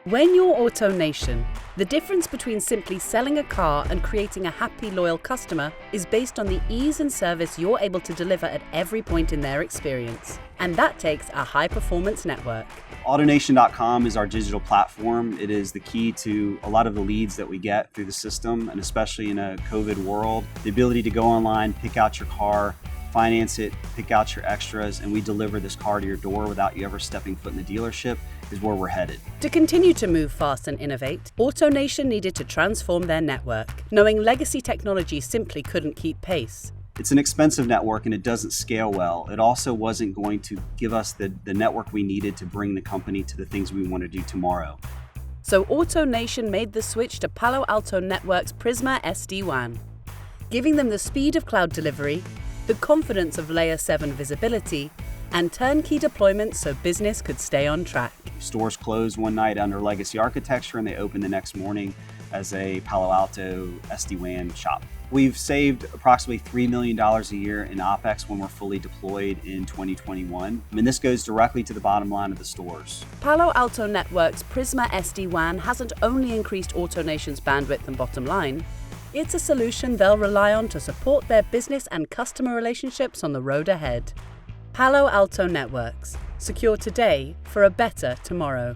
When you're AutoNation, the difference between simply selling a car and creating a happy, loyal customer is based on the ease and service you're able to deliver at every point in their experience. And that takes a high-performance network. AutoNation.com is our digital platform. It is the key to a lot of the leads that we get through the system, and especially in a COVID world, the ability to go online, pick out your car, finance it, pick out your extras, and we deliver this car to your door without you ever stepping foot in the dealership is where we're headed. To continue to move fast and innovate, AutoNation needed to transform their network, knowing legacy technology simply couldn't keep pace. It's an expensive network and it doesn't scale well. It also wasn't going to give us the network we needed to bring the company to the things we want to do tomorrow. So AutoNation made the switch to Palo Alto Network's Prisma SD-WAN, giving them the speed of cloud delivery, the confidence of Layer 7 visibility, and turnkey deployment so business could stay on track. Stores closed one night under legacy architecture and they opened the next morning as a Palo Alto SD-WAN shop. We've saved approximately $3 million a year in OpEx when we're fully deployed in 2021. And this goes directly to the bottom line of the stores. Palo Alto Network's Prisma SD-WAN hasn't only increased AutoNation's bandwidth and bottom line, it's a solution they'll rely on to support their business and customer relationships on the road ahead. Palo Alto Networks. Secure today for a better tomorrow.